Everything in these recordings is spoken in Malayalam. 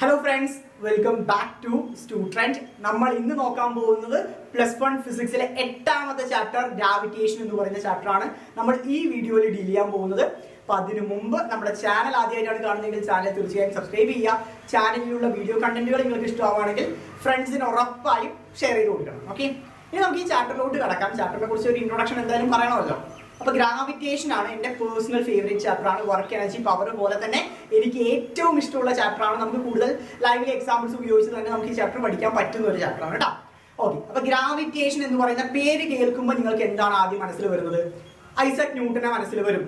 Hello friends, welcome back to സ്റ്റുട്രെൻഡ്. നമ്മൾ ഇന്ന് നോക്കാൻ പോകുന്നത് +1 ഫിസിക്സിലെ 8ാമത്തെ ചാപ്റ്റർ ഗ്രാവിറ്റേഷൻ എന്ന് പറയുന്ന ചാപ്റ്റർ ആണ് നമ്മൾ ഈ വീഡിയോയിൽ ഡീൽ ചെയ്യാൻ പോകുന്നത്. അപ്പൊ അതിനു മുമ്പ് നമ്മുടെ ചാനൽ ആദ്യമായിട്ടാണ് കാണുന്നതെങ്കിൽ ചാനൽ തീർച്ചയായും സബ്സ്ക്രൈബ് ചെയ്യുക. ചാനലിലുള്ള വീഡിയോ കണ്ടന്റുകൾ നിങ്ങൾക്ക് ഇഷ്ടമാവുകയാണെങ്കിൽ ഫ്രണ്ട്സിന് ഉറപ്പായും ഷെയർ ചെയ്ത് കൊടുക്കണം. ഓക്കെ, ഇനി നമുക്ക് ഈ ചാപ്റ്ററിലോട്ട് കടക്കാം. ചാപ്റ്ററിനെ കുറിച്ച് ഒരു ഇൻട്രൊഡക്ഷൻ എന്തായാലും പറയണമല്ലോ. അപ്പൊ ഗ്രാവിറ്റേഷൻ ആണ് എന്റെ പേഴ്സണൽ ഫേവറേറ്റ് ചാപ്റ്റർ ആണ്. വർക്ക് എനർജി പവർ പോലെ തന്നെ എനിക്ക് ഏറ്റവും ഇഷ്ടമുള്ള ചാപ്റ്റർ ആണ്. നമുക്ക് കൂടുതൽ ലൈവിലെ എക്സാമ്പിൾസ് ഉപയോഗിച്ച് തന്നെ നമുക്ക് ഈ ചാപ്റ്റർ പഠിക്കാൻ പറ്റുന്ന ഒരു ചാപ്റ്റർ ആണ് കേട്ടോ. ഓക്കെ, അപ്പൊ ഗ്രാവിറ്റേഷൻ എന്ന് പറയുന്ന പേര് കേൾക്കുമ്പോൾ നിങ്ങൾക്ക് എന്താണ് ആദ്യം മനസ്സിൽ വരുന്നത്? ഐസക് ന്യൂട്ടനെ മനസ്സിൽ വരും.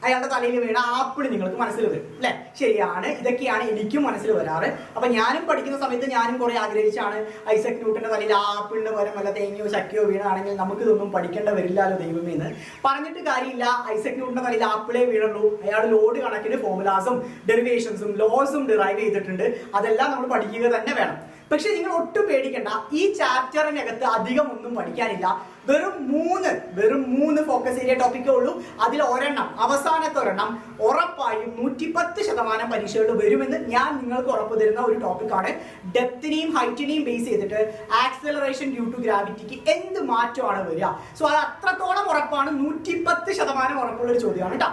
അയാളുടെ തലയിൽ വീണ ആപ്പിൾ നിങ്ങൾക്ക് മനസ്സിൽ വരും അല്ലെ? ശരിയാണ്, ഇതൊക്കെയാണ് എനിക്കും മനസ്സിൽ വരാറ്. അപ്പൊ ഞാനും പഠിക്കുന്ന സമയത്ത് ഞാനും കുറെ ആഗ്രഹിച്ചാണ് ഐസക് ന്യൂട്ടന്റെ തലയിൽ ആപ്പിളിന്റെ പകരം വല്ല തേങ്ങയോ ചക്കയോ വീണാണെങ്കിൽ നമുക്ക് ഇതൊന്നും പഠിക്കേണ്ട വരില്ലല്ലോ ദൈവമേ എന്ന് പറഞ്ഞിട്ട് കാര്യമില്ല. ഐസക് ന്യൂട്ടന്റെ തലയിൽ ആപ്പിളേ വീഴുള്ളൂ. അയാൾ ലോഡ് കണക്കിന് ഫോർമുലാസും ഡെറിവേഷൻസും ലോസും ഡിറൈവ് ചെയ്തിട്ടുണ്ട്. അതെല്ലാം നമ്മൾ പഠിക്കുക തന്നെ വേണം. പക്ഷെ നിങ്ങൾ ഒട്ടും പേടിക്കണ്ട, ഈ ചാപ്റ്ററിനകത്ത് അധികം ഒന്നും പഠിക്കാനില്ല. വെറും മൂന്ന് ഫോക്കസ് ഏരിയ ടോപ്പിക്കേ ഉള്ളൂ. അതിൽ അവസാനത്തെ ഒരെണ്ണം ഉറപ്പായും 110% പരീക്ഷകളിൽ വരുമെന്ന് ഞാൻ നിങ്ങൾക്ക് ഉറപ്പ് തരുന്ന ഒരു ടോപ്പിക്കാണ്. ഡെപ്തിനെയും ഹൈറ്റിനെയും ബേസ് ചെയ്തിട്ട് ആക്സിലറേഷൻ ഡ്യൂ ടു ഗ്രാവിറ്റിക്ക് എന്ത് മാറ്റമാണ് വരിക? സോ അത് അത്രത്തോളം ഉറപ്പാണ്, 110% ഉറപ്പുള്ള ഒരു ചോദ്യമാണ് കേട്ടോ.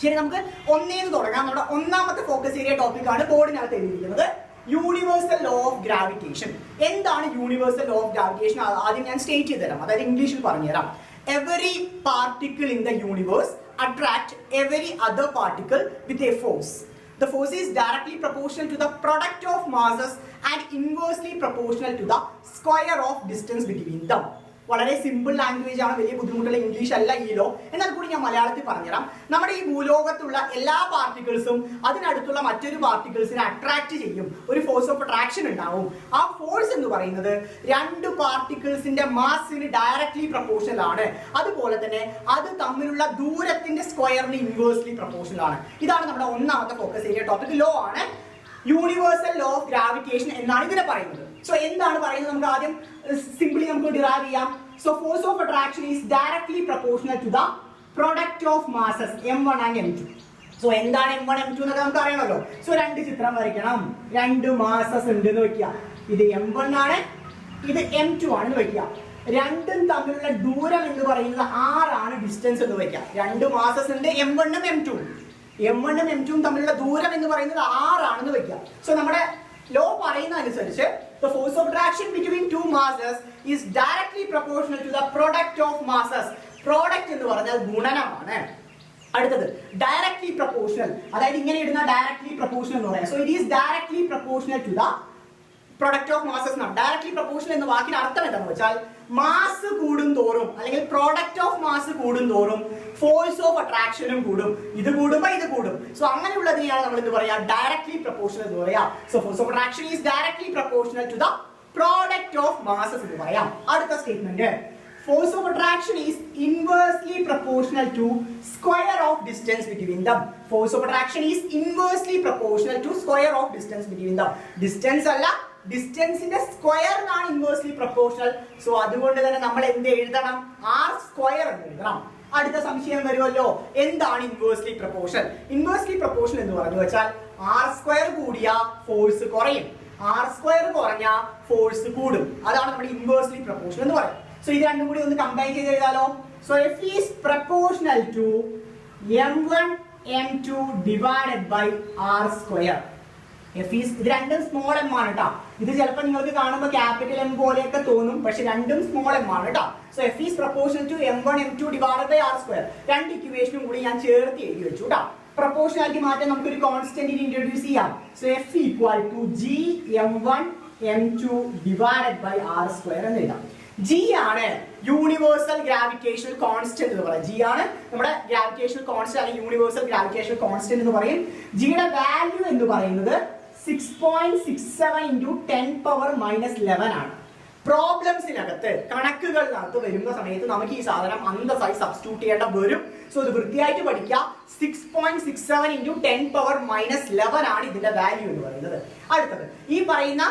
ശരി, നമുക്ക് ഒന്നേന്ന് തുടങ്ങാം. നമ്മുടെ ഒന്നാമത്തെ ഫോക്കസ് ഏരിയ ടോപ്പിക്കാണ് ബോർഡിനകത്ത് എഴുതിയിരിക്കുന്നത്, യൂണിവേഴ്സൽ ലോ ഓഫ് ഗ്രാവിറ്റേഷൻ. എന്താണ് യൂണിവേഴ്സൽ ലോ ഓഫ് ഗ്രാവിറ്റേഷൻ? ആദ്യം ഞാൻ സ്റ്റേറ്റ് ചെയ്ത് തരാം, അതായത് ഇംഗ്ലീഷിൽ പറഞ്ഞുതരാം. Every particle in the universe attract every other particle with a force. The force is directly proportional to the product of masses and inversely proportional to the square of distance between them. വളരെ സിമ്പിൾ ലാംഗ്വേജ് ആണ്, വലിയ ബുദ്ധിമുട്ടുള്ള ഇംഗ്ലീഷ് അല്ല ഈ ലോ. എന്നാൽ കൂടി ഞാൻ മലയാളത്തിൽ പറഞ്ഞുതരാം. നമ്മുടെ ഈ ഭൂലോകത്തുള്ള എല്ലാ പാർട്ടിക്കിൾസും അതിനടുത്തുള്ള മറ്റൊരു പാർട്ടിക്കിൾസിനെ അട്രാക്ട് ചെയ്യും. ഒരു ഫോഴ്സ് ഓഫ് അട്രാക്ഷൻ ഉണ്ടാവും. ആ ഫോഴ്സ് എന്ന് പറയുന്നത് രണ്ട് പാർട്ടിക്കിൾസിന്റെ മാസിന് ഡയറക്ട്ലി പ്രൊപ്പോർഷണൽ ആണ്. അതുപോലെ തന്നെ അത് തമ്മിലുള്ള ദൂരത്തിന്റെ സ്ക്വയറിന് ഇൻവേഴ്സ്ലി പ്രൊപ്പോർഷണൽ ആണ്. ഇതാണ് നമ്മുടെ ഒന്നാമത്തെ ഫോക്കസ് ഏരിയ ടോപ്പിക്. ലോ ആണ്, യൂണിവേഴ്സൽ ലോ ഓഫ് ഗ്രാവിറ്റേഷൻ എന്നാണ് ഇതിനെ പറയുന്നത്. സോ എന്താണ് പറയുന്നത്? നമുക്ക് ആദ്യം സിംപിളി നമുക്ക് ഡിറൈവ് ചെയ്യാം. So force of attraction is directly proportional to the product of masses M1 and M2. So എന്താണ് M1 M2 എന്നൊക്കെ നമുക്ക് അറിയണമല്ലോ. സോ രണ്ട് ചിത്രം വരയ്ക്കണം. രണ്ട് മാസസ് ഉണ്ട് എന്ന് വെക്കുക. ഇത് M1 ആണ്, ഇത് M2 ആണെന്ന് വെക്കുക. രണ്ടും തമ്മിലുള്ള ദൂരം എന്ന് പറയുന്നത് R ആണ്, ഡിസ്റ്റൻസ് എന്ന് വെക്കുക. രണ്ട് മാസസ് ഉണ്ട്, M1 ഉം M2 ഉം. M1 ഉം M2 ഉം തമ്മിലുള്ള ദൂരം എന്ന് പറയുന്നത് R ആണെന്ന് വെക്കുക. സോ നമ്മുടെ ലോ പറയുന്ന അനുസരിച്ച് the force of attraction between two masses is directly proportional to the product of masses. Product എന്ന് പറഞ്ഞാൽ ഗുണനമാണ്. അടുത്തത് ഡയറക്ട്ലി പ്രൊപ്പോർഷണൽ, അതായത് ഇങ്ങനെ ഇടുന്ന ഡയറക്ട്ലി പ്രൊപ്പോർഷണൽ എന്ന് പറയാം. So it is directly proportional to the product of masses എന്നാണ്. ഡയറക്ട്ലി പ്രൊപ്പോർഷണൽ എന്ന വാക്കിന് അർത്ഥം എന്താണെന്ന് വെച്ചാൽ മാസ് കൂടും തോറും അല്ലെങ്കിൽ പ്രോഡക്റ്റ് ഓഫ് മാസ് കൂടും തോറും ഫോഴ്സ് ഓഫ് അട്രാക്ഷനും കൂടും. ഇത് കൂടുമ്പോൾ ഇത് കൂടും. സോ അങ്ങനെയുള്ളതിനെയാണ് നമ്മൾ എന്ത് പറയാ? ഡയറക്ട്ലി പ്രൊപ്പോർഷണൽ എന്ന് പറയാം. So force of attraction is directly proportional to the product of masses എന്ന് പറയാം. അടുത്ത statement, force of attraction is inversely proportional to square of distance between them. Force of attraction is inversely proportional to square of distance between them. Distance അല്ല, ഡിസ്റ്റൻസിന്റെ സ്ക്വയറിനാണ് ഇൻവേഴ്സ്ലി പ്രൊപ്പോർഷണൽ. സോ അതുകൊണ്ട് തന്നെ നമ്മൾ എന്ത് എഴുതണം? R² എന്ന് എഴുതണം. അടുത്ത സംശയം വരുമല്ലോ, എന്താണ് ഇൻവേഴ്സ്ലി പ്രൊപ്പോർഷണൽ? ഇൻവേഴ്സ്ലി പ്രൊപ്പോർഷണൽ എന്ന് പറഞ്ഞു വെച്ചാൽ R² കൂടിയ ഫോഴ്സ് കുറയും, R² കുറഞ്ഞ ഫോഴ്സ് കൂടും. അതാണ് നമ്മുടെ ഇൻവേഴ്സ്ലി പ്രൊപ്പോർഷണൽ എന്ന് പറയുന്നത്. സോ ഇത് രണ്ടും കൂടി ഒന്ന് കമ്പൈൻ ചെയ്ത് എഴുതാലോ. So F is proportional to M1 M2 divided by R². F is, ഇത് രണ്ടും സ്മോൾ m ആണ് കേട്ടോ. ഇത് ചിലപ്പോൾ നിങ്ങൾക്ക് കാണുമ്പോൾ ക്യാപിറ്റൽ M പോലെയൊക്കെ തോന്നും, പക്ഷെ രണ്ടും സ്മോൾ m ആണ് കേട്ടോ. So F is proportional to M1 M2 divided by R². രണ്ട് ഇക്വേഷനും കൂടി ഞാൻ ചേർത്ത് എഴുതി വെച്ചു കേട്ടോ. പ്രൊപ്പോർഷണാലിറ്റി മാറ്റാൻ നമുക്കൊരു കോൺസ്റ്റന്റ് ഇൻട്രൊഡ്യൂസ് ചെയ്യാം. So F equal to G M1 M2 divided by R² എന്ന് എഴുതാം. G ആണ് യൂണിവേഴ്സൽ ഗ്രാവിറ്റേഷണൽ കോൺസ്റ്റന്റ് എന്ന് പറയും. G ആണ് നമ്മുടെ ഗ്രാവിറ്റേഷണൽ കോൺസ്റ്റന്റ് അല്ലെങ്കിൽ യൂണിവേഴ്സൽ ഗ്രാവിറ്റേഷണൽ കോൺസ്റ്റന്റ് എന്ന് പറയും. ജിയുടെ വാല്യൂ എന്ന് പറയുന്നത് 6.67 × 10⁻⁻11 ആണ്. പ്രോബ്ലംസിനകത്ത് കണക്കുകളിനകത്ത് വരുന്ന സമയത്ത് നമുക്ക് ഈ സാധനം അന്തസ്സായി സബ്സ്റ്റിറ്റ്യൂട്ട് ചെയ്യേണ്ട വരും. സോ ഇത് വൃത്തിയായിട്ട് പഠിക്കുക. 6.67 × 10⁻⁻11 ആണ് ഇതിന്റെ വാല്യൂ എന്ന് പറയുന്നത്. അടുത്തത് ഈ പറയുന്ന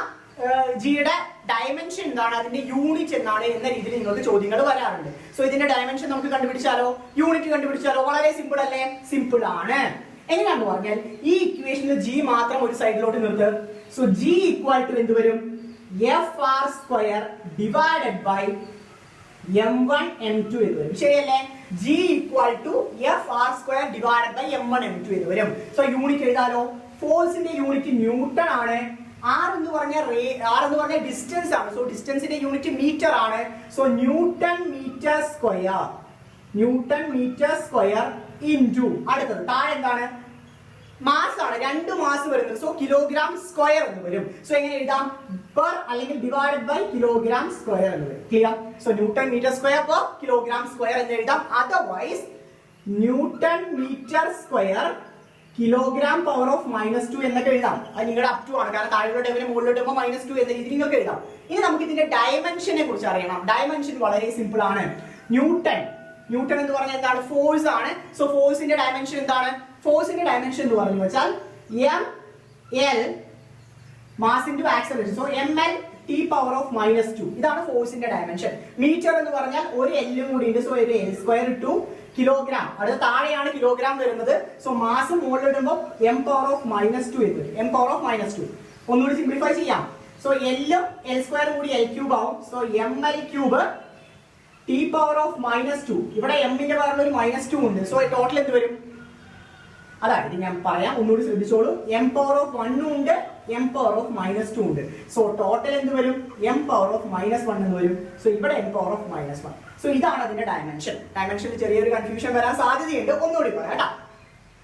ജിയുടെ ഡയമെൻഷൻ എന്താണ്, അതിന്റെ യൂണിറ്റ് എന്താണ് എന്ന രീതിയിൽ നിങ്ങൾക്ക് ചോദ്യങ്ങൾ വരാറുണ്ട്. സോ ഇതിന്റെ ഡയമെൻഷൻ നമുക്ക് കണ്ടുപിടിച്ചാലോ, യൂണിറ്റ് കണ്ടുപിടിച്ചാലോ? വളരെ സിമ്പിൾ അല്ലേ? സിമ്പിൾ ആണ്. എങ്ങനെയാണെന്ന് പറഞ്ഞാൽ ഈ ഇക്വേഷനിൽ ജി മാത്രം ഒരു സൈഡിലോട്ട് നിർത്ത്. സോ ജി ഈക്വൽ ടു എന്ത് വരും? F R square divided by m1 m2 എന്ന് വരും. ശരിയല്ലേ? G equal to F R square divided by m1 m2 എന്ന് വരും. സോ യൂണിറ്റ് എഴുതാലോ. ഫോഴ്സിന്റെ യൂണിറ്റ് ന്യൂട്ടൺ ആണ്. ആർ എന്ന് പറഞ്ഞ ഡിസ്റ്റൻസ് ആണ്. സോ ഡിസ്റ്റൻസിന്റെ യൂണിറ്റ് മീറ്റർ ആണ്. So newton metre square into അടുത്തത് താഴെ എന്താണ്? മാസ് ആണ്. 2 മാസ് വരുന്നത്. സോ കിലോഗ്രാം സ്ക്വയർ എന്ന് വരും. സോ എങ്ങനെ എഴുതാം? പെർ അല്ലെങ്കിൽ ഡിവൈഡഡ് ബൈ കിലോഗ്രാം സ്ക്വയർ എന്ന് വരും. Clear? So newton metre square per kilogram square എന്ന് എഴുതാം. Otherwise newton metre square kilogram power of -2 എന്നൊക്കെ എഴുതാം. അത് നിങ്ങളുടെ അപ് ടു ആണ്. കാരണം താഴോട്ട് ടൈമിന് മുകളിലോട്ട് പോകുമ്പോൾ -2 എന്ന രീതിയിൽ നിങ്ങൾക്ക് എഴുതാം. ഇനി നമുക്ക് ഇതിന്റെ ഡയമെൻഷനെ കുറിച്ച് അറിയണം. ഡയമെൻഷൻ വളരെ സിമ്പിൾ ആണ്. ന്യൂട്ടൺ എന്ന് പറഞ്ഞാൽ എന്താണ്? ഫോഴ്സ് ആണ്. സോ ഫോഴ്സിന്റെ ഡയമെൻഷൻ എന്താണ്? ഫോഴ്സിന്റെ ഡയമെൻഷൻ എന്ന് പറഞ്ഞു വെച്ചാൽ ml mass into acceleration. So ml t power of -2 ഇതാണ് ഫോഴ്സിന്റെ ഡയമെൻഷൻ. മീറ്റർ എന്ന് പറഞ്ഞാൽ ഒരു എല്ലും കൂടി ഉണ്ട്. സോ ഒരു എൽ സ്ക്വയർ ടു കിലോഗ്രാം. അടുത്ത താഴെയാണ് കിലോഗ്രാം വരുന്നത്. സോ മാസ് മുകളിലിടുമ്പോൾ m പവർ ഓഫ് -2 എന്ന് വരും. m പവർ ഓഫ് -2 ഒന്നുകൂടി സിംപ്ലിഫൈ ചെയ്യാം. സോ എല്ലും എൽ സ്ക്വയർ കൂടി എൽ ക്യൂബ് ആവും. So ml cube t power of -2. ഇവിടെ എമ്മിന്റെ പവറിൽ ഒരു -2 ഉണ്ട്. സോ ടോട്ടൽ എന്ത് വരും? അതായത് ഞാൻ പറയാം, ഒന്നുകൂടി ശ്രദ്ധിച്ചോളൂ. m പവർ ഓഫ് 1 ഉണ്ട്, m പവർ ഓഫ് -2 ഉണ്ട്. സോ ടോട്ടൽ എന്ത് വരും? m പവർ ഓഫ് -1 എന്ന് വരും. സോ ഇവിടെ m പവർ ഓഫ് -1. സോ ഇതാണ് അതിന്റെ ഡയമെൻഷൻ. ഡയമെൻഷനിൽ ചെറിയൊരു കൺഫ്യൂഷൻ വരാൻ സാധ്യതയുണ്ട്. ഒന്നുകൂടി പറയാം കേട്ടോ.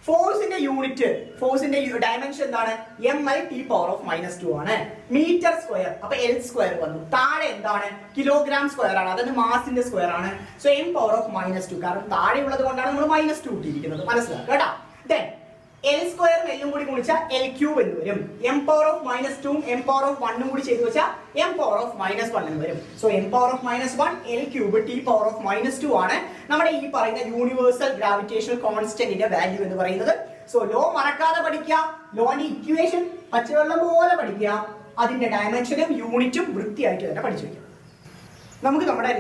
ഫോഴ്സിന്റെ ഡയമെൻഷൻ എന്താണ്? ml t പവർ ഓഫ് -2 ആണ്. മീറ്റർ സ്ക്വയർ അപ്പൊ എൽ സ്ക്വയർ വന്നു. താഴെ എന്താണ്? കിലോഗ്രാം സ്ക്വയർ ആണ്. അതായത് മാസിന്റെ സ്ക്വയർ ആണ്. സോ m പവർ ഓഫ് -2 കാരണം താഴെ ഉള്ളത് കൊണ്ടാണ് നമ്മൾ -2 ഇട്ടിരിക്കുന്നത്. മനസ്സിലാക്കുക കേട്ടോ. Then എൽ സ്ക്വയറും എല്ലും കൂടി ഗുണിച്ചാൽ എൽ ക്യൂബ് എന്ന് വരും. m power of -2 m power of 1 കൂടി ചെയ്തു വെച്ചാൽ m പവർ ഓഫ് -1 എന്ന് വരും. So m power of -1 L cube t power of -2 ആണ് നമ്മുടെ ഈ പറയുന്ന യൂണിവേഴ്സൽ ഗ്രാവിറ്റേഷണൽ കോൺസ്റ്റന്റിന്റെ വാല്യൂ എന്ന് പറയുന്നത്. സോ ലോ മറക്കാതെ പഠിക്കുക. ലോന്റെ ഇക്വേഷൻ പച്ചവെള്ളം പോലെ പഠിക്കുക. അതിന്റെ ഡയമെൻഷനും യൂണിറ്റും വൃത്തിയായിട്ട് തന്നെ പഠിച്ചു വെക്കുക. നമുക്ക് നമ്മുടെ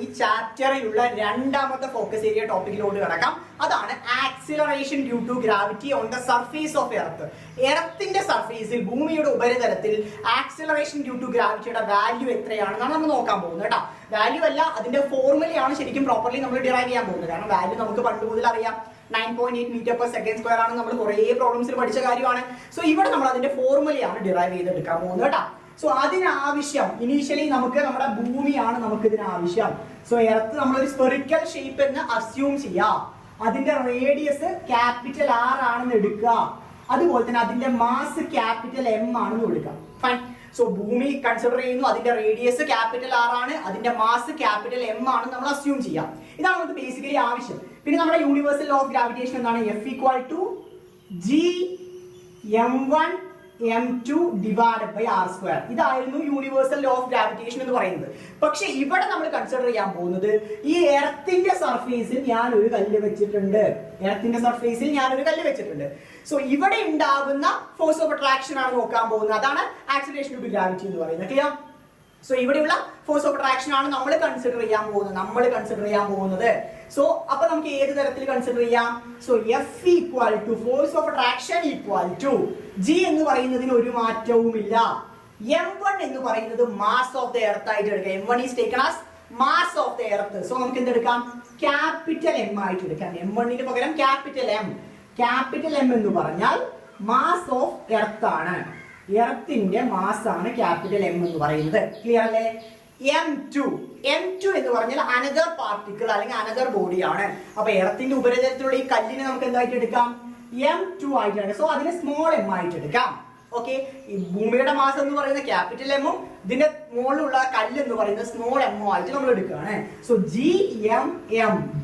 ഈ ചാപ്റ്ററിലുള്ള രണ്ടാമത്തെ ഫോക്കസ് ഏരിയ ടോപ്പിക്കിലോട്ട് കിടക്കാം. അതാണ് acceleration due to gravity on the surface of earth. എർത്തിന്റെ സർഫേസിൽ, ഭൂമിയുടെ ഉപരിതലത്തിൽ ആക്സിലറേഷൻ ഡ്യൂ ടു ഗ്രാവിറ്റിയുടെ വാല്യൂ എത്രയാണെന്നാണ് നമ്മൾ നോക്കാൻ പോകുന്നത് കേട്ടോ. വാല്യൂ അല്ല, അതിന്റെ ഫോർമുലയാണ് ശരിക്കും പ്രോപ്പർലി നമ്മൾ ഡിറൈവ് ചെയ്യാൻ പോകുന്നത്. കാരണം വാല്യൂ നമുക്ക് പണ്ട് മുതൽ അറിയാം. 9.8 മീറ്റർ പെർ സെക്കൻഡ് സ്ക്വയർ ആണ്. നമ്മൾ കുറേ പ്രോബ്ലംസിൽ പഠിച്ച കാര്യമാണ്. സോ ഇവിടെ നമ്മൾ അതിന്റെ ഫോർമുലയാണ് ഡിറൈവ് ചെയ്തെടുക്കാൻ പോകുന്നത് കേട്ടോ. സോ അതിനാവശ്യം ഇനീഷ്യലി നമുക്ക് നമ്മുടെ ഭൂമിയാണ് നമുക്ക് ഇതിനാവശ്യം. സോ എർത്ത് നമ്മളൊരു സ്പെറിക്കൽ ഷേപ്പ് എന്ന് അസ്യൂം ചെയ്യാം. അതിന്റെ റേഡിയസ് ക്യാപിറ്റൽ R ആണെന്ന് എടുക്കുക. അതുപോലെ തന്നെ അതിന്റെ മാസ് ക്യാപിറ്റൽ M ആണെന്ന് എടുക്കാം. ഫൈൻ. സോ ഭൂമി കൺസിഡർ ചെയ്യുന്നു. അതിന്റെ റേഡിയസ് ക്യാപിറ്റൽ R ആണ്, അതിന്റെ മാസ് ക്യാപിറ്റൽ M ആണ് നമ്മൾ അസ്യൂം ചെയ്യാം. ഇതാണ് നമുക്ക് ബേസിക്കലി ആവശ്യം. പിന്നെ നമ്മുടെ യൂണിവേഴ്സൽ ലോ ഓഫ് ഗ്രാവിറ്റേഷൻ എന്താണ്? F equal to G m1 m2 divided by r square. ഇതായിരുന്നു യൂണിവേഴ്സൽ ലോ ഓഫ് ഗ്രാവിറ്റേഷൻ എന്ന് പറയുന്നത്. പക്ഷെ ഇവിടെ നമ്മൾ കൺസിഡർ ചെയ്യാൻ പോകുന്നത് ഈ എർത്തിന്റെ സർഫേസിൽ ഞാൻ ഒരു കല്ല് വെച്ചിട്ടുണ്ട്. സോ ഇവിടെ ഉണ്ടാകുന്ന ഫോഴ്സ് ഓഫ് അട്രാക്ഷൻ ആണ് നോക്കാൻ പോകുന്നത്. അതാണ് ആക്സിലറേഷൻ ഡ്യൂ ടു ഗ്രാവിറ്റി എന്ന് പറയുന്നത്. ക്ലിയർ? സോ ഇവിടെയുള്ള ഫോഴ്സ് ഓഫ് അട്രാക്ഷൻ ആണ് നമ്മൾ കൺസിഡർ ചെയ്യാൻ പോകുന്നത്. സോ അപ്പൊ നമുക്ക് ഏത് തരത്തിൽ കൺസിഡർ ചെയ്യാം? So F equal to force of attraction equal to G എന്ന് പറയുന്നതിന് ഒരു മാറ്റവുമില്ല. m1 എന്ന് പറയുന്നത് മാസ് ഓഫ് ദ എർത്ത് ആയിട്ട് എടുക്കാം. m1 is taken as mass of the earth. So നമുക്ക് എന്തെടുക്കാം? ക്യാപിറ്റൽ M ആയിട്ട് എടുക്കാം. m1 ന് പകരം ക്യാപിറ്റൽ M എന്ന് പറഞ്ഞാൽ മാസ് ഓഫ് എർത്ത് ആണ്. എർത്തിന്റെ മാസ് ആണ് ക്യാപിറ്റൽ M എന്ന് പറയുന്നത്. ക്ലിയർ അല്ലേ? m2 എന്ന് പറഞ്ഞാൽ അനദർ പാർട്ടിക്കിൾ അല്ലെങ്കിൽ അനദർ ബോഡി ആണ്. അപ്പൊ എർത്തിന്റെ ഉപരിതലത്തിലുള്ള ഈ കല്ലിനെ നമുക്ക് എന്തായിട്ട് എടുക്കാം? m2 ആയിട്ട് എടുക്കാം. സോ അതിനെ സ്മോൾ m ആയിട്ട് എടുക്കാം. ഓക്കെ. ഈ ഭൂമിയുടെ മാസ് എന്ന് പറയുന്ന ക്യാപിറ്റൽ എമ്മും ഇതിന്റെ മുകളിലുള്ള കല്ല് എന്ന് പറയുന്നത് സ്മോൾ m ആയിട്ട് നമ്മൾ എടുക്കുകയാണ്. So Gm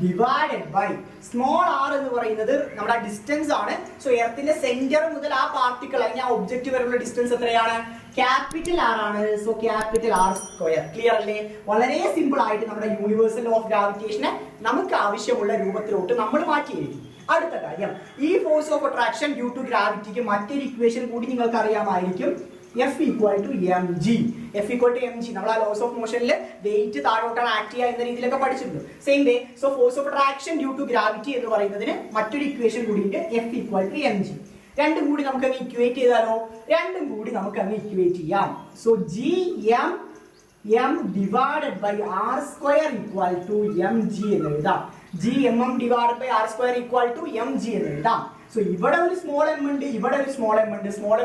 divided by small r എന്ന് പറയുന്നത് നമ്മുടെ ഡിസ്റ്റൻസ് ആണ്. സോ എർത്തിന്റെ സെന്റർ മുതൽ ആ പാർട്ടിക്കിൾ അല്ലെങ്കിൽ ആ ഒബ്ജക്റ്റ് വരെയുള്ള ഡിസ്റ്റൻസ് എത്രയാണ്? ക്യാപിറ്റൽ R ആണ്. So capital R square. Clear അല്ലേ? വളരെ സിമ്പിൾ ആയിട്ട് നമ്മുടെ യൂണിവേഴ്സൽ ലോ ഓഫ് ഗ്രാവിറ്റേഷനെ നമുക്ക് ആവശ്യമുള്ള രൂപത്തിലോട്ട് നമ്മൾ മാറ്റിയിരിക്കും. അടുത്ത കാര്യം, ഈ force of attraction due to ഗ്രാവിറ്റിക്ക് മറ്റൊരു ഇക്വേഷൻ കൂടി നിങ്ങൾക്ക് അറിയാമായിരിക്കും. F equal to mg. നമ്മൾ ആ ലോസ് ഓഫ് മോഷനിൽ വെയിറ്റ് താഴോട്ടാണ് ആക്ട് ചെയ്യുക എന്ന രീതിയിലൊക്കെ പഠിച്ചിട്ടുണ്ട്. Same way so force of attraction due to gravity എന്ന് പറയുന്നതിന് മറ്റൊരു ഇക്വേഷൻ കൂടി ഉണ്ട്. F equal to mg. രണ്ടും കൂടി നമുക്ക് അങ്ങ് ഇക്വേറ്റ് ചെയ്താലോ? രണ്ടും കൂടി നമുക്ക് അങ്ങ് ഇക്വേറ്റ് ചെയ്യാം. So m divided by r square equal to mg എന്ന് എഴുതാം. gmm divided by r square equal to mg എന്ന് എഴുതാം. സോ ഇവിടെ ഒരു സ്മോൾ എം ഉണ്ട്, ഇവിടെ ഒരു സ്മോൾ എം ഉണ്ട്. സ്മോൾ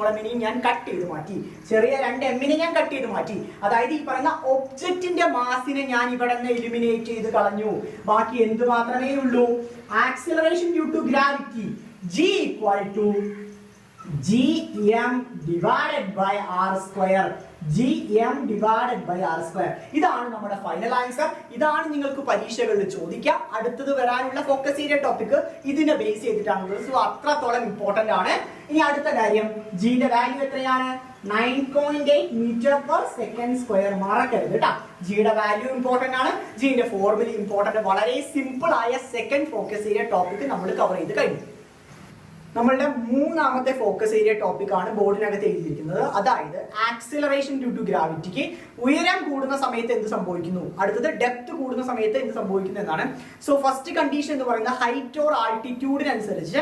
എമ്മിനെയും ഞാൻ കട്ട് ചെയ്ത് മാറ്റി. ചെറിയ രണ്ട് എമ്മിനെ ഞാൻ കട്ട് ചെയ്ത് മാറ്റി. അതായത് ഈ പറയുന്ന ഒബ്ജക്റ്റിന്റെ മാസിനെ ഞാൻ ഇവിടെ നിന്ന് എലിമിനേറ്റ് ചെയ്ത് കളഞ്ഞു. ബാക്കി എന്ത് മാത്രമേ ഉള്ളൂ? Acceleration due to gravity g equal to gm divided by r square. gm divided by r square. ഇതാണ് നമ്മുടെ ഫൈനൽ ആൻസർ. ഇതാണ് നിങ്ങൾക്ക് പരീക്ഷകളിൽ ചോദിക്കാം. അടുത്തത് വരാനുള്ള ഫോക്കസ് ഏരിയ ടോപ്പിക് ഇതിനെ ബേസ് ചെയ്തിട്ടാണുള്ളത്. സോ അത്രത്തോളം ഇമ്പോർട്ടന്റ് ആണ്. ഇനി അടുത്ത കാര്യം, ജിയുടെ വാല്യൂ എത്രയാണ്? 9.8 മീറ്റർ പെർ സെക്കൻഡ് സ്ക്വയർ. മറക്കരുത് കേട്ടോ. ജിയുടെ വാല്യൂ ഇമ്പോർട്ടന്റ് ആണ്. ജിന്റെ ഫോർമുല ഇമ്പോർട്ടന്റ്. വളരെ സിമ്പിൾ ആയ സെക്കൻഡ് ഫോക്കസ് ഏരിയ ടോപ്പിക് നമ്മൾ കവർ ചെയ്ത് കഴിഞ്ഞു. നമ്മളുടെ മൂന്നാമത്തെ ഫോക്കസ് ഏരിയ ടോപ്പിക് ആണ് ബോർഡിനകത്ത് എഴുതിയിരിക്കുന്നത്. അതായത് ആക്സിലറേഷൻ ഡ്യൂ ടു ഗ്രാവിറ്റിക്ക് ഉയരം കൂടുന്ന സമയത്ത് എന്ത് സംഭവിക്കുന്നു, അടുത്തത് ഡെപ്ത് കൂടുന്ന സമയത്ത് എന്ത് സംഭവിക്കുന്നു എന്നാണ്. സോ ഫസ്റ്റ് കണ്ടീഷൻ എന്ന് പറയുന്നത് ഹൈറ്റ് ഓർ ആൾട്ടിറ്റ്യൂഡിനനുസരിച്ച്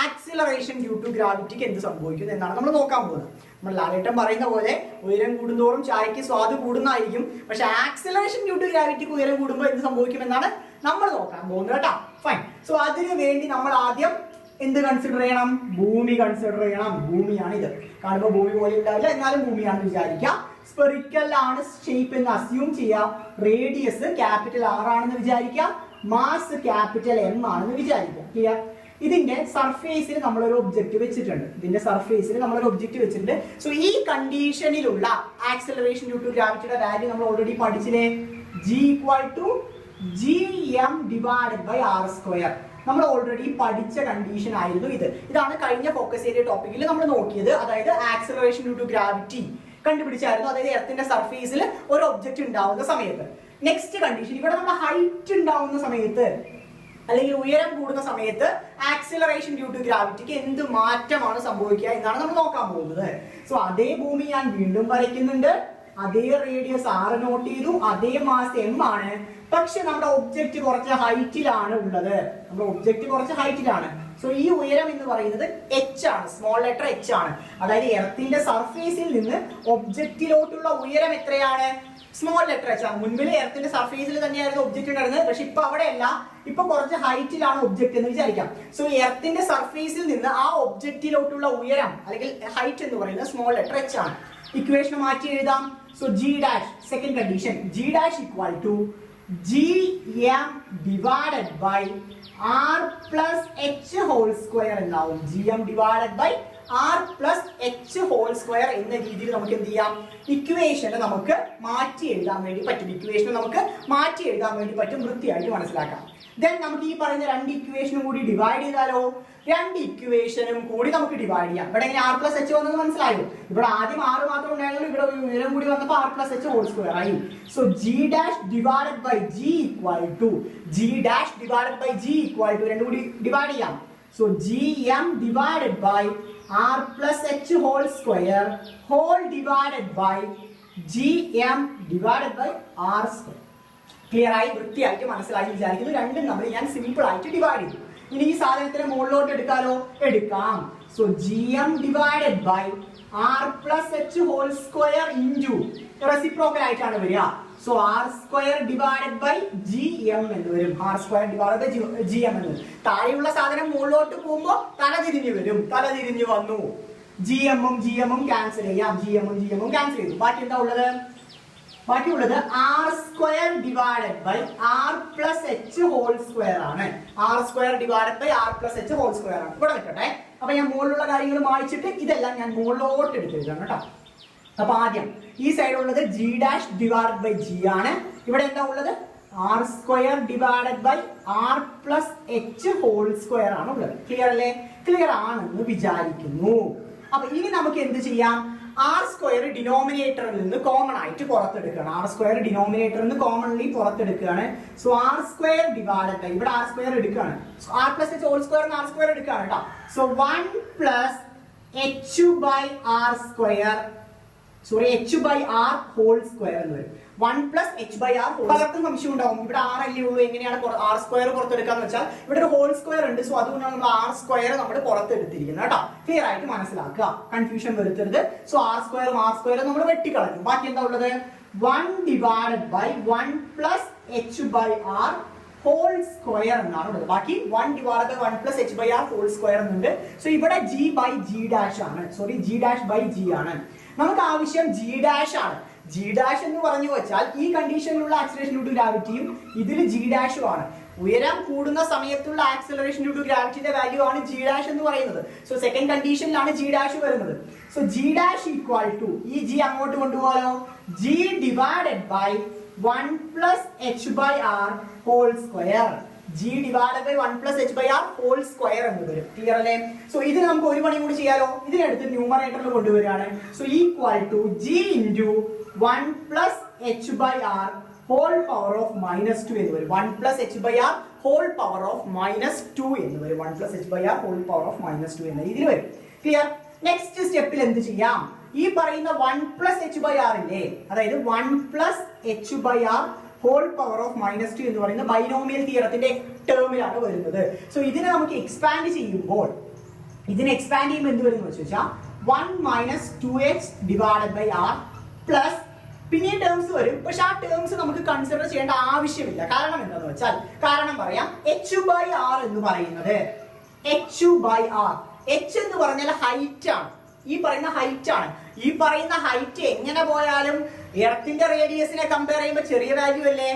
ആക്സിലറേഷൻ ഡ്യൂ ടു ഗ്രാവിറ്റിക്ക് എന്ത് സംഭവിക്കുന്നു എന്നാണ് നമ്മൾ നോക്കാൻ പോകുന്നത്. നമ്മൾ ലാലേട്ടൻ പറയുന്ന പോലെ ഉയരം കൂടുന്തോറും ചായക്ക് സ്വാദ് കൂടുന്നതായിരിക്കും. പക്ഷെ ആക്സിലറേഷൻ ഡ്യൂ ടു ഗ്രാവിറ്റിക്ക് ഉയരം കൂടുമ്പോൾ എന്ത് സംഭവിക്കും എന്നാണ് നമ്മൾ നോക്കാൻ പോകുന്നത് കേട്ടോ. ഫൈൻ. സോ അതിനു വേണ്ടി നമ്മൾ ആദ്യം എന്ത് കൺസിഡർ ചെയ്യണം? ഭൂമി കൺസിഡർ ചെയ്യണം. ഭൂമിയാണ് ഇത്. കാണുമ്പോൾ ഭൂമി പോലെ ഉണ്ടാവില്ല, എന്നാലും ഭൂമിയാണെന്ന് വിചാരിക്കാം. സ്പെറിക്കൽ ആണ് ഷേപ്പ് എന്ന് അസ്യൂം ചെയ്യാം. റേഡിയസ് ക്യാപിറ്റൽ R ആണെന്ന് വിചാരിക്കാം. മാസ് ക്യാപിറ്റൽ M ആണെന്ന് വിചാരിക്കാം. ക്ലിയർ? ഇതിന്റെ സർഫേസിൽ നമ്മളൊരു ഒബ്ജക്റ്റ് വെച്ചിട്ടുണ്ട്. സോ ഈ കണ്ടീഷനിലുള്ള ആക്സിലറേഷൻ ഡ്യൂ ടു ഗ്രാവിറ്റിയുടെ വാല്യൂ നമ്മൾ ഓൾറെഡി പഠിച്ചില്ലേ? G equal to gm divided by r square. നമ്മൾ ഓൾറെഡി പഠിച്ച കണ്ടീഷൻ ആയിരുന്നു ഇത്. ഇതാണ് കഴിഞ്ഞ ഫോക്കസ് ഏരിയ ടോപ്പിക്കിൽ നമ്മൾ നോക്കിയത്. അതായത് ആക്സിലറേഷൻ ഡ്യൂ ടു ഗ്രാവിറ്റി കണ്ടുപിടിച്ചായിരുന്നു. അതായത് എർത്തിന്റെ സർഫേസിൽ ഒരു ഒബ്ജക്റ്റ് ഉണ്ടാവുന്ന സമയത്ത്. നെക്സ്റ്റ് കണ്ടീഷൻ, ഇവിടെ നമ്മൾ ഹൈറ്റ് ഉണ്ടാവുന്ന സമയത്ത് അല്ലെങ്കിൽ ഉയരം കൂടുന്ന സമയത്ത് ആക്സിലറേഷൻ ഡ്യൂ ടു ഗ്രാവിറ്റിക്ക് എന്ത് മാറ്റമാണ് സംഭവിക്കുക എന്നാണ് നമ്മൾ നോക്കാൻ പോകുന്നത്. സോ അതേ ഭൂമി ഞാൻ വീണ്ടും വരയ്ക്കുന്നുണ്ട്. അതേ റേഡിയസ് R നോട്ട് ചെയ്തു. അതേ മാസ് M ആണ്. പക്ഷെ നമ്മുടെ ഒബ്ജക്റ്റ് കുറച്ച് ഹൈറ്റിലാണ് ഉള്ളത്. സോ ഈ ഉയരം എന്ന് പറയുന്നത് h ആണ്. സ്മോൾ ലെറ്റർ h ആണ്. അതായത് എർത്തിന്റെ സർഫേസിൽ നിന്ന് ഒബ്ജക്റ്റിലോട്ടുള്ള ഉയരം എത്രയാണ്? സ്മോൾ ലെറ്റർ h ആണ്. മുൻപിൽ എർത്തിന്റെ സർഫേസിൽ തന്നെയായിരുന്നു ഒബ്ജക്റ്റ് ഉണ്ടായിരുന്നത്. പക്ഷെ ഇപ്പൊ അവിടെയല്ല, ഇപ്പൊ കുറച്ച് ഹൈറ്റിലാണ് ഒബ്ജക്റ്റ് എന്ന് വിചാരിക്കാം. സോ എർത്തിന്റെ സർഫേസിൽ നിന്ന് ആ ഒബ്ജക്റ്റിലോട്ടുള്ള ഉയരം അല്ലെങ്കിൽ ഹൈറ്റ് എന്ന് പറയുന്നത് സ്മോൾ ലെറ്റർ h ആണ്. ഇക്വേഷൻ മാറ്റി എഴുതാം. So g dash, second condition, g dash equal to gm divided by r plus h whole square എന്നാവും. gm divided by r plus h whole square എന്ന രീതിയിൽ നമുക്ക് എന്ത് ചെയ്യാം? ഇക്വേഷനെ നമുക്ക് മാറ്റി എഴുതാൻ വേണ്ടി പറ്റും. വൃത്തിയായിട്ട് മനസ്സിലാക്കാം. ദെൻ നമുക്ക് ഈ പറയുന്ന രണ്ട് ഇക്വേഷനും കൂടി ഡിവൈഡ് ചെയ്താലോ? രണ്ട് ഇക്വേഷനും കൂടി നമുക്ക് ഡിവൈഡ് ചെയ്യാം. ഇവിടെ എങ്ങനെ r plus h വന്നത് മനസ്സിലായോ? ഇവിടെ ആദ്യം r മാത്രം ഉണ്ടായിരുന്നു. ഇവിടെ ഉയരം കൂടി വന്നപ്പോൾ r plus h whole square ആയി. So g dash divided by g equal to രണ്ടും കൂടി ഡിവൈഡ് ചെയ്യാം. So gm divided by r plus h whole square divided by gm divided by r square. Clear ആയി? വൃത്തിയായിട്ട് മനസ്സിലായി വിചാരിക്കുന്നു. രണ്ടും നമ്മൾ ഞാൻ സിമ്പിൾ ആയിട്ട് ഡിവൈഡ് ചെയ്തു. ഇനി ഈ സാധനത്തിന് മുകളിലോട്ട് എടുക്കാലോ? എടുക്കാം. So gm divided by r plus h whole square into reciprocal ആയിട്ടാണ് വരിക. So r square divided by gm എന്ന് വരും. r square divided by gm എന്ന് വരും. താഴെയുള്ള സാധനം മുകളിലോട്ട് പോകുമ്പോൾ തലതിരിഞ്ഞു വരും. തലതിരിഞ്ഞു വന്നു. gm ക്യാൻസൽ ചെയ്യാം. gm ക്യാൻസൽ ചെയ്തു. ബാക്കി എന്താ ഉള്ളത്? ബാക്കിയുള്ളത് r square divided by r plus h whole square ആണ്. r square divided by r plus h whole square ആണ്. ഇവിടെ നിൽക്കട്ടെ. അപ്പൊ ഞാൻ മുകളിലുള്ള കാര്യങ്ങൾ മായ്ച്ചിട്ട് ഇതെല്ലാം ഞാൻ മുകളിലോട്ട് എടുത്തിരിക്കണം കേട്ടോ. അപ്പൊ ആദ്യം ഈ സൈഡ് ഉള്ളത് g dash divided by g ആണ്. ഇവിടെ എന്താ ഉള്ളത്? r square divided by r plus h whole square ആണ് ഉള്ളത്. ക്ലിയർ അല്ലേ? ക്ലിയർ ആണെന്ന് വിചാരിക്കുന്നു. അപ്പൊ ഇനി നമുക്ക് എന്ത് ചെയ്യാം? r സ്ക്വയർ ഡിനോമിനേറ്ററിൽ നിന്ന് കോമൺ ആയിട്ട് പുറത്തെടുക്കുകയാണ്. So r square divided by, ഇവിടെ r സ്ക്വയർ എടുക്കുകയാണ്. r plus h whole square r square എടുക്കുകയാണ് കേട്ടോ. So 1 plus h by r സ്ക്വയർ. Sorry H by R whole square എന്ന് വരും. 1 പ്ലസ് എച്ച് ബൈ ആർ. പലർക്കും സംശയം ഉണ്ടാവും, ഇവിടെ ആർ അല്ലേ ഉള്ളൂ, എങ്ങനെയാണ് ആർ സ്ക്വയർ പുറത്തെടുക്കാന്ന് വെച്ചാൽ ഇവിടെ ഒരു ഹോൾ സ്ക്വയർ ഉണ്ട്. സോ അതുകൊണ്ടാണ് നമ്മൾ ആർ സ്ക്വയർ നമ്മൾ പുറത്തെടുത്തിരിക്കുന്നത് കേട്ടോ. ക്ലിയർ ആയിട്ട് മനസ്സിലാക്കുക, കൺഫ്യൂഷൻ വരുത്തരുത്. സോ ആർ സ്ക്വയറും നമ്മൾ വെട്ടിക്കളഞ്ഞു. ബാക്കി എന്താ ഉള്ളത്? 1 divided by 1 plus H by R whole square എന്നാണ് ഉള്ളത്. ബാക്കി 1 divide by 1 plus H by R whole square എന്നുണ്ട്. സോ ഇവിടെ ജി ബൈ ജി ഡാഷ് ആണ്, sorry G dash by G ആണ്. നമുക്ക് ആവശ്യം ജി ഡാഷ് ആണ്. ജി ഡാഷ് എന്ന് പറഞ്ഞു വെച്ചാൽ ഈ കണ്ടീഷനിലുള്ള ആക്സിലറേഷൻ ഡ്യൂ ടു ഗ്രാവിറ്റിയും ഇതിൽ ജി ഡാഷും ആണ്. ഉയരം കൂടുന്ന സമയത്തുള്ള ആക്സിലറേഷൻ ഡ്യൂ ടു ഗ്രാവിറ്റിയുടെ വാല്യൂ ആണ് ജി ഡാഷ് എന്ന് പറയുന്നത്. സോ സെക്കൻഡ് കണ്ടീഷനിലാണ് ജി ഡാഷ് വരുന്നത്. So G dash equal to, ഈ ജി അങ്ങോട്ട് കൊണ്ടുപോകാലോ, G divided by 1 plus H by R whole square. G divided by 1 plus H by R whole square എന്ന് വരും. ക്ലിയർ അല്ലേ? സോ ഇത് നമുക്ക് ഒരു പണി കൂടി ചെയ്യാലോ. ഇതിനടുത്ത് ന്യൂമറേറ്ററിൽ കൊണ്ടുവരികയാണ്. So equal to G into 1 plus H by R whole power of -2 എന്ന് വരും. 1 plus H by R whole power of -2 എന്ന് വരും. 1 plus H by R whole power of -2 എന്ന രീതിയിൽ വരും. ക്ലിയർ? നെക്സ്റ്റ് സ്റ്റെപ്പിൽ എന്ത് ചെയ്യാം? ഈ പറയുന്ന 1 പ്ലസ് എച്ച് ബൈ ആർ ഇല്ലേ, അതായത് 1 plus H by R whole power of -2 എന്ന് പറയുന്ന ബൈനോമിയൽ തിയറത്തിന്റെ ടേമിലാണ് വരുന്നത്. സോ ഇതിനെ നമുക്ക് എക്സ്പാൻഡ് ചെയ്യുമ്പോൾ, ഇതിനെ എക്സ്പാൻഡ് ചെയ്യുമ്പോൾ എന്ത് വരും എന്ന് വെച്ചാൽ 1 minus 2h divided by R plus പിന്നെ ടേംസ് വരും. പക്ഷെ ആ ടേംസ് നമുക്ക് കൺസിഡർ ചെയ്യേണ്ട ആവശ്യമില്ല. കാരണം എന്താണെന്ന് വെച്ചാൽ, കാരണം പറയാം, എച്ച് ബൈ ആർ എന്ന് പറയുന്നത്, എച്ച് ബൈ ആർ, എച്ച് എന്ന് പറഞ്ഞാൽ ഹൈറ്റ് ആണ്. ഈ പറയുന്ന ഹൈറ്റ് ആണ്. ഈ പറയുന്ന ഹൈറ്റ് എങ്ങനെ പോയാലും എർത്തിന്റെ റേഡിയസിനെ കമ്പയർ ചെയ്യുമ്പോൾ ചെറിയ വാല്യൂ അല്ലേ?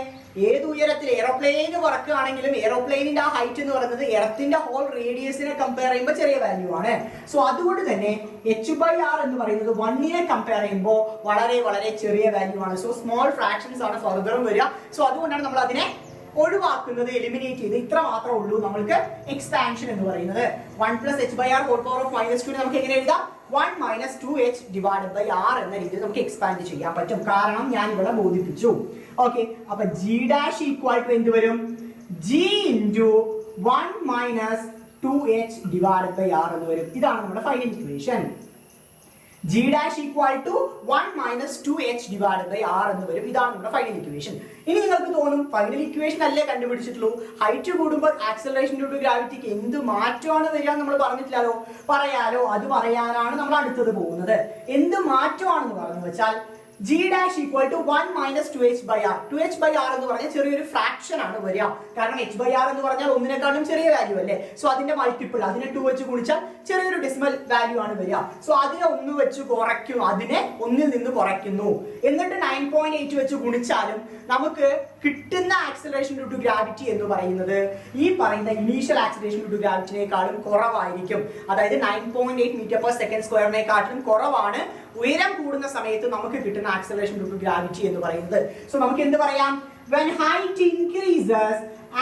ഏത് ഉയരത്തിൽ എയറോപ്ലെയിന് പറക്കുകയാണെങ്കിലും എയറോപ്ലെയിനിന്റെ ആ ഹൈറ്റ് എന്ന് പറയുന്നത് എർത്തിന്റെ ഹോൾ റേഡിയസിനെ കമ്പയർ ചെയ്യുമ്പോൾ ചെറിയ വാല്യൂ ആണ്. സോ അതുകൊണ്ട് തന്നെ എച്ച് ബൈ ആർ എന്ന് പറയുന്നത് 1നെ കമ്പയർ ചെയ്യുമ്പോൾ വളരെ വളരെ ചെറിയ വാല്യൂ ആണ്. സോ സ്മോൾ ഫ്രാക്ഷൻസ് ആണ് ഫർദറും വരിക. സോ അതുകൊണ്ടാണ് നമ്മൾ അതിനെ ഒഴിവാക്കുന്നത്, എലിമിനേറ്റ് ചെയ്ത്. ഇത്ര മാത്രമേ ഉള്ളൂ നമ്മൾക്ക് എക്സ്പാൻഷൻ എന്ന് പറയുന്നത്. 1 plus H by R whole power of -2 നമുക്ക് എങ്ങനെ എഴുതാം? 1 minus 2h divided by R എന്ന രീതിയിൽ നമുക്ക് എക്സ്പാൻഡ് ചെയ്യാൻ പറ്റും. കാരണം ഞാൻ ഇവിടെ ബോധിപ്പിച്ചു. ഓക്കെ, അപ്പൊ ജി ഡാഷ് ഈക്വൽ ടു എന്ത് വരും? G into 1 minus 2h divided by R എന്ന് വരും. ഇതാണ് നമ്മുടെ final equation. G dash equal to 1 minus 2h divided by R എന്ന് വരും. ഇതാണ് നമ്മുടെ ഫൈനൽ ഇക്വേഷൻ. ഇനി നിങ്ങൾക്ക് തോന്നും, ഫൈനൽ ഇക്വേഷൻ അല്ലേ കണ്ടുപിടിച്ചിട്ടുള്ളൂ, ഹൈറ്റ് കൂടുമ്പോൾ ആക്സലറേഷൻ ഡ്യൂ ടു ഗ്രാവിറ്റിക്ക് എന്ത് മാറ്റമാണ് വരിക നമ്മൾ പറഞ്ഞിട്ടില്ലല്ലോ. പറയാലോ, അത് പറയാനാണ് നമ്മൾ അടുത്തത് പോകുന്നത്. എന്ത് മാറ്റമാണെന്ന് പറഞ്ഞു വെച്ചാൽ G dash equal to 1 minus 2h by R. 2h by R എന്ന് പറഞ്ഞാൽ ചെറിയൊരു ഫ്രാക്ഷൻ ആണ് വരിക. കാരണം h ബൈ ആർ എന്ന് പറഞ്ഞാൽ ഒന്നിനേക്കാളും ചെറിയ വാല്യൂ അല്ലേ. സോ അതിന്റെ മൾട്ടിപ്പിൾ, അതിനെ 2 വെച്ച് ഗുണിച്ചാൽ ചെറിയൊരു ഡെസിമൽ വാല്യൂ ആണ് വരിക. സോ അതിനെ 1 വെച്ച് കുറയ്ക്കുന്നു, അതിനെ 1ൽ നിന്ന് കുറയ്ക്കുന്നു. എന്നിട്ട് 9.8 വെച്ച് ഗുണിച്ചാലും നമുക്ക് കിട്ടുന്ന ആക്സിലറേഷൻ ഡ്യൂ ടു ഗ്രാവിറ്റി എന്ന് പറയുന്നത് ഈ പറയുന്ന ഇനീഷ്യൽ ആക്സിലറേഷൻ ഡ്യൂ ടു ഗ്രാവിറ്റിനേക്കാളും കുറവായിരിക്കും. അതായത് 9.8 മീറ്റർ പെർ സെക്കൻഡ് സ്ക്വയറിനെക്കാട്ടിലും കുറവാണ് ഉയരം കൂടുന്ന സമയത്ത് നമുക്ക് കിട്ടുന്ന ആക്സിലറേഷൻ ഡ്യൂ ടു ഗ്രാവിറ്റി എന്ന് പറയുന്നത്. സോ നമുക്ക് എന്ത് പറയാം? when height increases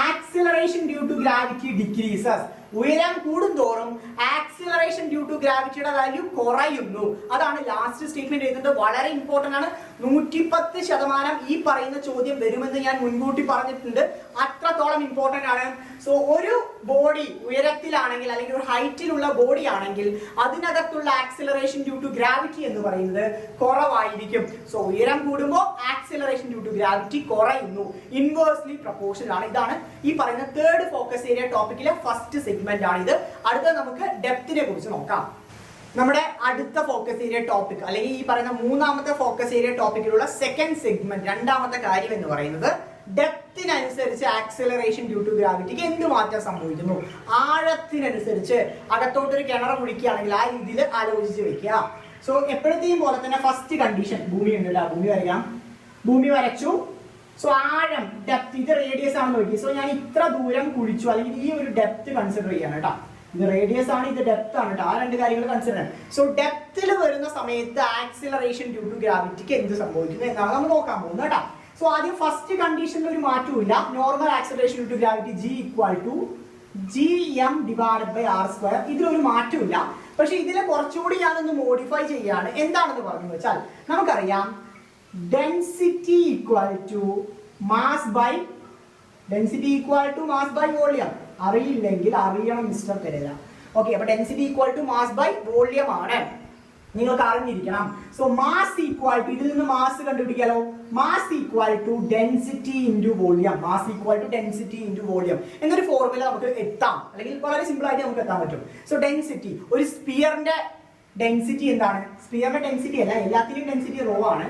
acceleration due to gravity decreases. ഉയരം കൂടുന്തോറും ആക്സിലറേഷൻ ഡ്യൂ ടു ഗ്രാവിറ്റിയുടെ വാല്യൂ കുറയുന്നു. അതാണ് ലാസ്റ്റ് സ്റ്റേറ്റ്മെന്റ് എഴുതുന്നത്. വളരെ ഇമ്പോർട്ടന്റ് ആണ്. 110% ഈ പറയുന്ന ചോദ്യം വരുമെന്ന് ഞാൻ മുൻകൂട്ടി പറഞ്ഞിട്ടുണ്ട്. അത്രത്തോളം ഇമ്പോർട്ടന്റ് ആണ്. സോ ഒരു ബോഡി ഉയരത്തിലാണെങ്കിൽ അല്ലെങ്കിൽ ഒരു ഹൈറ്റിലുള്ള ബോഡി ആണെങ്കിൽ അതിനകത്തുള്ള ആക്സിലറേഷൻ ഡ്യൂ ടു ഗ്രാവിറ്റി എന്ന് പറയുന്നത് കുറവായിരിക്കും. സോ ഉയരം കൂടുമ്പോൾ ആക്സിലറേഷൻ ഡ്യൂ ടു ഗ്രാവിറ്റി കുറയുന്നു. ഇൻവേഴ്സ്ലി പ്രൊപ്പോർഷണൽ ആണ്. ഇതാണ് ഈ പറയുന്ന തേർഡ് ഫോക്കസ് ഏരിയ ടോപ്പിക്കിലെ ഫസ്റ്റ് സെഗ്മെന്റ് ആണ് ഇത്. അടുത്ത നമുക്ക് ഡെപ്തിനെ കുറിച്ച് നോക്കാം. നമ്മുടെ അടുത്ത ഫോക്കസ് ഏരിയ ടോപ്പിക് അല്ലെങ്കിൽ ഈ പറയുന്ന മൂന്നാമത്തെ ഫോക്കസ് ഏരിയ ടോപ്പിക്കിലുള്ള സെക്കൻഡ് സെഗ്മെന്റ്, രണ്ടാമത്തെ കാര്യം എന്ന് പറയുന്നത് ഡെപ്തിനനുസരിച്ച് ആക്സിലറേഷൻ ഡ്യൂ ടു ഗ്രാവിറ്റിക്ക് എന്ത് മാറ്റം സംഭവിക്കുന്നു. ആഴത്തിനനുസരിച്ച് അകത്തോട്ടൊരു കിണർ കുഴിക്കുകയാണെങ്കിൽ ആ രീതിയിൽ ആലോചിച്ച് വെക്കുക. സോ എപ്പോഴത്തെയും പോലെ തന്നെ ഫസ്റ്റ് കണ്ടീഷൻ, ഭൂമി ഉണ്ട്, ഭൂമി വരയ്ക്കാം. ഭൂമി വരച്ചു. സോ ആഴം, ഡെപ്ത്, ഇത് റേഡിയസ് ആണെന്ന് നോക്കി. സോ ഞാൻ ഇത്ര ദൂരം കുഴിച്ചു, അല്ലെങ്കിൽ ഈ ഒരു ഡെപ്ത് കൺസിഡർ ചെയ്യാണ് കേട്ടോ. ഇത് റേഡിയസ് ആണ്, ഇത് ഡെപ്ത് ആണ് കേട്ടോ. ആ രണ്ട് കാര്യങ്ങൾ കൺസിഡർ ചെയ്യണം. സോ ഡെപ്തിൽ വരുന്ന സമയത്ത് ആക്സിലറേഷൻ ഡ്യൂ ടു ഗ്രാവിറ്റിക്ക് എന്ത് സംഭവിക്കുന്നു എന്നാണ് നമ്മൾ നോക്കാൻ പോകുന്നത് കേട്ടോ. സോ ആദ്യം ഫസ്റ്റ് കണ്ടീഷനിൽ ഒരു മാറ്റവും ഇല്ല. Normal acceleration due to gravity G equal to G M divided by R square. ഇതിലൊരു മാറ്റവും ഇല്ല. പക്ഷെ ഇതിനെ കുറച്ചുകൂടി ഞാനൊന്ന് മോഡിഫൈ ചെയ്യാണ്. എന്താണെന്ന് പറഞ്ഞു വെച്ചാൽ നമുക്കറിയാം density equal to mass by density equal to mass by volume. അറിയില്ലെങ്കിൽ അറിയണം മിസ്റ്റർ പെരേര. ഓക്കെ, അപ്പൊ density equal to mass by volume ആണ്. നിങ്ങൾക്ക് അറിഞ്ഞിരിക്കണം. സോ മാസ് ഈക്വൽ ടു, ഇതിൽ നിന്ന് മാസ് കണ്ടുപിടിക്കാലോ, mass equal to density into volume. Mass equal to density into volume എന്നൊരു ഫോർമുല നമുക്ക് എത്താം, അല്ലെങ്കിൽ വളരെ സിമ്പിൾ ആയിട്ട് നമുക്ക് എത്താൻ പറ്റും. സോ ഡെൻസിറ്റി, ഒരു സ്പിയറിന്റെ ഡെൻസിറ്റി എന്താണ്? സ്പിയറിന്റെ ഡെൻസിറ്റി അല്ല, എല്ലാത്തിന്റെയും ഡെൻസിറ്റി റോ ആണ്.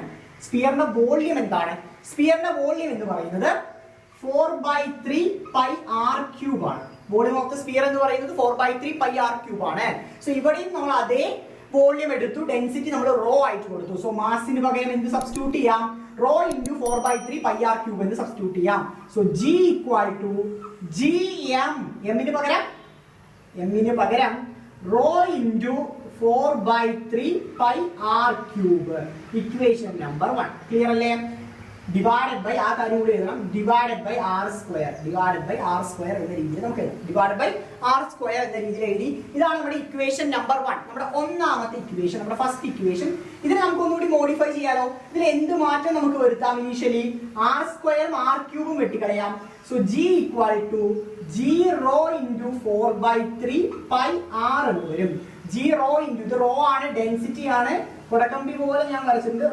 സ്പിയറിന്റെ വോളിയം എന്താണ്? സ്പിയറിന്റെ വോളിയം എന്ന് പറയുന്നത് 4/3 പൈ ആർ ക്യൂബ് ആണ്. വോളിയം ഓഫ് ദ സ്പിയർ എന്ന് പറയുന്നത് 4/3 പൈ ആർ ക്യൂബ് ആണ്. സോ ഇവിടെയും നമ്മൾ അതേ വോളിയം എടുത്തു, ഡെൻസിറ്റി നമ്മൾ റോ ആയിട്ട് കൊടുത്തു. സോ മാസിന് പകരം എന്ത് സബ്സ്റ്റിറ്റ്യൂട്ട് ചെയ്യാം? Rho into 4/3 pi R cube എന്ന് സബ്സ്റ്റിറ്റ്യൂട്ട് ചെയ്യാം. So G equal to G M, എമ്മിന് പകരം rho into 4/3 pi R cube. Equation number 1 clear അല്ലേ? ഡിവൈഡഡ് ബൈ, ആ കാര്യം കൂടി എഴുതണം, ഡിവൈഡഡ് ബൈ ആർ സ്ക്വയർ എന്ന രീതിയിൽ നമുക്ക് എഴുതാം. ഡിവൈഡഡ് ബൈ ആർ സ്ക്വയർ എന്ന രീതിയിൽ എഴുതി. ഇതാണ് നമ്മുടെ ഇക്വേഷൻ നമ്പർ 1, നമ്മുടെ ഒന്നാമത്തെ ഇക്വേഷൻ, നമ്മുടെ ഫസ്റ്റ് ഇക്വേഷൻ. ഇതിനെ നമുക്ക് ഒന്നുകൂടി മോഡിഫൈ ചെയ്യാലോ. ഇതിൽ എന്ത് മാറ്റം നമുക്ക് വരുത്താം? ഇനീഷ്യലി ആർ സ്ക്വയറും ആർ ക്യൂബും വെട്ടിക്കളയാം. So G equal to G rho into 4/3 pi R എന്ന് വരും. ജി റോ ഇൻറ്റു, ഇത് റോ ആണ്, ഡെൻസിറ്റി ആണ്, കുടക്കമ്പി പോലെ ഞാൻ വരച്ചിട്ടുണ്ട്.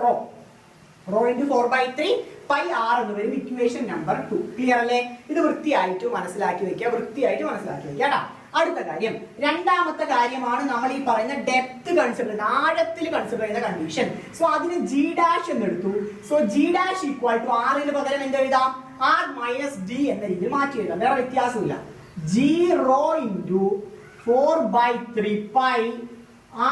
റോ ഇൻറ്റു 4/3 പൈ ആർ എന്ന് വരും. ഇക്വേഷൻ നമ്പർ 2 ക്ലിയർ അല്ലേ? ഇത് വൃത്തിയായിട്ട് മനസ്സിലാക്കി വെക്കുക കേട്ടോ. അടുത്ത കാര്യം, രണ്ടാമത്തെ കാര്യമാണ് നമ്മൾ ഈ പറയുന്ന ഡെപ്ത് കൺസിഡർ ചെയ്യുന്ന, ആഴത്തിൽ കൺസിഡർ ചെയ്യുന്ന കണ്ടീഷൻ. സോ അതിന് ജി ഡാഷ് എന്ന് എടുത്തു. So G dash equal to ആറിന് പകരം എന്ത് എഴുതാം? ആർ മൈനസ് ഡി എന്ന രീതിയിൽ മാറ്റി എഴുതാം, വേറെ വ്യത്യാസമില്ല. G rho into 4/3 pi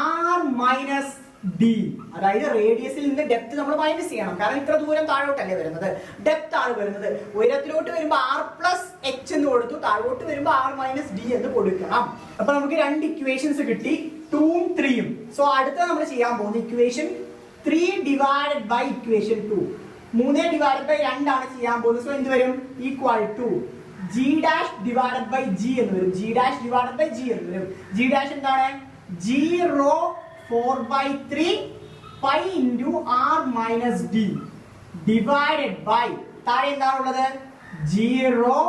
R minus D, അതായത് റേഡിയസിൽ നിന്ന് ഡെപ്ത് നമ്മൾ മൈനസ് ചെയ്യണം, കാരണം ഇത്ര ദൂരം താഴോട്ടല്ലേ വരുന്നത്, ഡെപ്ത് ആണ് വരുന്നത്. ഉയരത്തിലോട്ട് വരുമ്പോൾ ആർ പ്ലസ് എച്ച് എന്ന് കൊടുത്തു, താഴോട്ട് വരുമ്പോൾ ആർ മൈനസ് ഡി എന്ന് കൊടുക്കണം. അപ്പൊ നമുക്ക് രണ്ട് ഇക്വേഷൻസ് കിട്ടി, 2ഉം 3ഉം. സോ അടുത്ത നമ്മൾ ചെയ്യാൻ പോകുന്ന equation 3 divided by equation 2, 3 divided by 2 ആണ് ചെയ്യാൻ പോകുന്നത്. സോ എന്ത് വരും? Equal to G dash divided by G എന്ന് വരും. G dash divided by G എന്ന് വരും. ജി ഡാഷ് എന്താണ്? G rho 4/3 pi into R minus D divided by, താഴെ എന്താണുള്ളത്? 0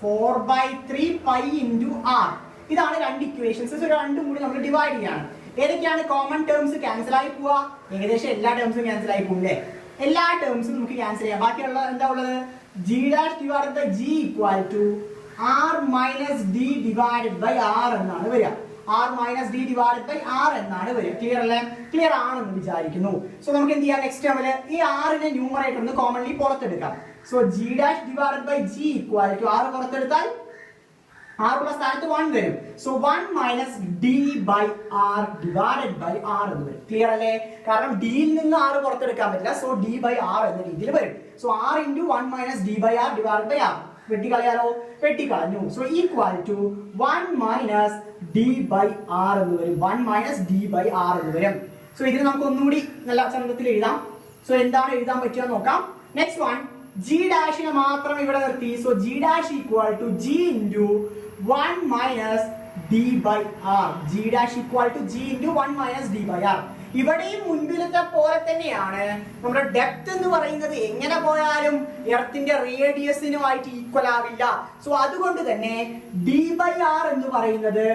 4/3 പൈ ഇൻറ്റു ആർ. ഇതാണ് രണ്ട് ഇക്വേഷൻസ്. രണ്ടും കൂടി നമ്മൾ ഡിവൈഡ് ചെയ്യാണ്. ഏതൊക്കെയാണ് കോമൺ ടേംസ്? ക്യാൻസൽ ആയി പോവാ, ഏകദേശം എല്ലാ ടേംസും ക്യാൻസൽ ആയി പോകില്ലേ? എല്ലാ ടേംസും നമുക്ക് ക്യാൻസൽ ചെയ്യാം. ബാക്കിയുള്ള എന്താ ഉള്ളത്? G dash divided by G equal to R minus D divided by R എന്നാണ് വരിക. R minus D divided by R എന്നാണ് വരിക. ക്ലിയർ അല്ലേ? ക്ലിയർ ആണെന്ന് വിചാരിക്കുന്നു. സോ നമുക്ക് എന്ത് ചെയ്യാം? നെക്സ്റ്റ് നമ്മൾ ഈ ആറിനെ ന്യൂമറേറ്റർ ഒന്ന് കോമൺലി പുറത്തെടുക്കാം. So G dash divided by G equal to R പുറത്തെടുത്താൽ ആർ ഉള്ള സ്ഥാനത്ത് 1 വരും. So 1 minus D by R divided by R എന്ന് വരും. ക്ലിയർ അല്ലേ? കാരണം ഡിയിൽ നിന്ന് ആർ പുറത്തെടുക്കാൻ പറ്റില്ല. സോ ഡി ബൈ ആർ എന്ന രീതിയിൽ വരും. So R into 1 minus D by R divided by R. വെട്ടിക്കളയാലോ? വെട്ടിക്കളഞ്ഞു. So equal to 1 minus D by R എന്ന് വരും. 1 മൈനസ് ഡി ബൈ ആർ എന്ന് വരും. സോ ഇതിന് നമുക്ക് ഒന്നുകൂടി നല്ല ചന്തത്തിൽ എഴുതാം. സോ എന്താണ് എഴുതാൻ പറ്റുക നോക്കാം. നെക്സ്റ്റ് വൺ, ജി ഡാഷിനെ മാത്രം ഇവിടെ നിർത്തി. So G dash equal to G into 1 minus D by R. G dash equal to G into 1 minus D by R. ഇവിടെയും മുൻപിലത്തെ പോലെ തന്നെയാണ്. നമ്മുടെ ഡെപ്ത് എന്ന് പറയുന്നത് എങ്ങനെ പോയാലും എർത്തിന്റെ റേഡിയസിനുമായിട്ട് ഈക്വൽ ആവില്ല. സോ അതുകൊണ്ട് തന്നെ ഡി ബൈ ആർ എന്ന് പറയുന്നത്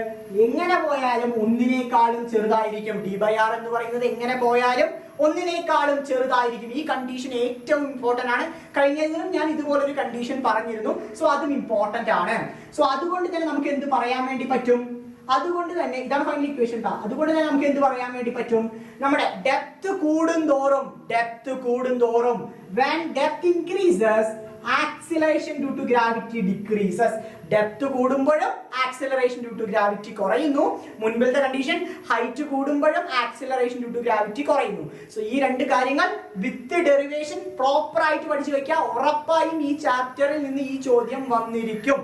എങ്ങനെ പോയാലും ഒന്നിനേക്കാളും ചെറുതായിരിക്കും. ഡി ബൈ ആർ എന്ന് പറയുന്നത് എങ്ങനെ പോയാലും ഒന്നിനേക്കാളും ചെറുതായിരിക്കും. ഈ കണ്ടീഷൻ ഏറ്റവും ഇമ്പോർട്ടന്റ് ആണ്. കഴിഞ്ഞതിലും ഞാൻ ഇതുപോലൊരു കണ്ടീഷൻ പറഞ്ഞിരുന്നു. സോ അതും ഇമ്പോർട്ടന്റ് ആണ്. സോ അതുകൊണ്ട് തന്നെ നമുക്ക് എന്ത് പറയാൻ വേണ്ടി പറ്റും? അതുകൊണ്ട് തന്നെ ഇതാണ് ഫൈനൽ ഇക്വേഷൻ. അതുകൊണ്ട് തന്നെ നമുക്ക് എന്ത് പറയാൻ വേണ്ടി പറ്റും? നമ്മുടെ ഡെപ്ത് കൂടുന്തോറും when depth increases acceleration due to gravity decreases. Depth കൂടുമ്പോഴും ആക്സിലറേഷൻ ഡ്യൂ ടു ഗ്രാവിറ്റി കുറയുന്നു. മുൻപിലത്തെ കണ്ടീഷൻ ഹൈറ്റ് കൂടുമ്പോഴും ആക്സിലറേഷൻ ഡ്യൂ ടു ഗ്രാവിറ്റി കുറയുന്നു. സോ ഈ രണ്ട് കാര്യങ്ങൾ വിത്ത് ഡെറിവേഷൻ പ്രോപ്പർ ആയിട്ട് പഠിച്ചു വെക്കുക. ഉറപ്പായും ഈ ചാപ്റ്ററിൽ നിന്ന് ഈ ചോദ്യം വന്നിരിക്കും.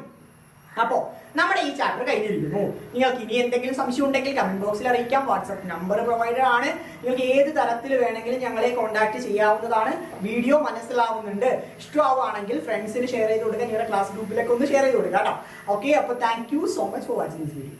അപ്പോ നമ്മുടെ ഈ ചാപ്റ്റർ കഴിഞ്ഞിരിക്കുന്നു. നിങ്ങൾക്ക് ഇനി എന്തെങ്കിലും സംശയം ഉണ്ടെങ്കിൽ കമന്റ് ബോക്സിൽ അറിയിക്കാം. വാട്സ്ആപ്പ് നമ്പർ പ്രൊവൈഡഡ് ആണ്. നിങ്ങൾക്ക് ഏത് തരത്തിൽ വേണമെങ്കിലും ഞങ്ങളെ കോൺടാക്ട് ചെയ്യാവുന്നതാണ്. വീഡിയോ മനസ്സിലാവുന്നുണ്ട്, ഇഷ്ടമാവുകയാണെങ്കിൽ ഫ്രണ്ട്സിന് ഷെയർ ചെയ്ത് കൊടുക്കുക. നിങ്ങളുടെ ക്ലാസ് ഗ്രൂപ്പിലൊക്കെ ഒന്ന് ഷെയർ ചെയ്ത് കൊടുക്കുക കേട്ടോ. ഓക്കെ, അപ്പോൾ thank you so much for watching this video.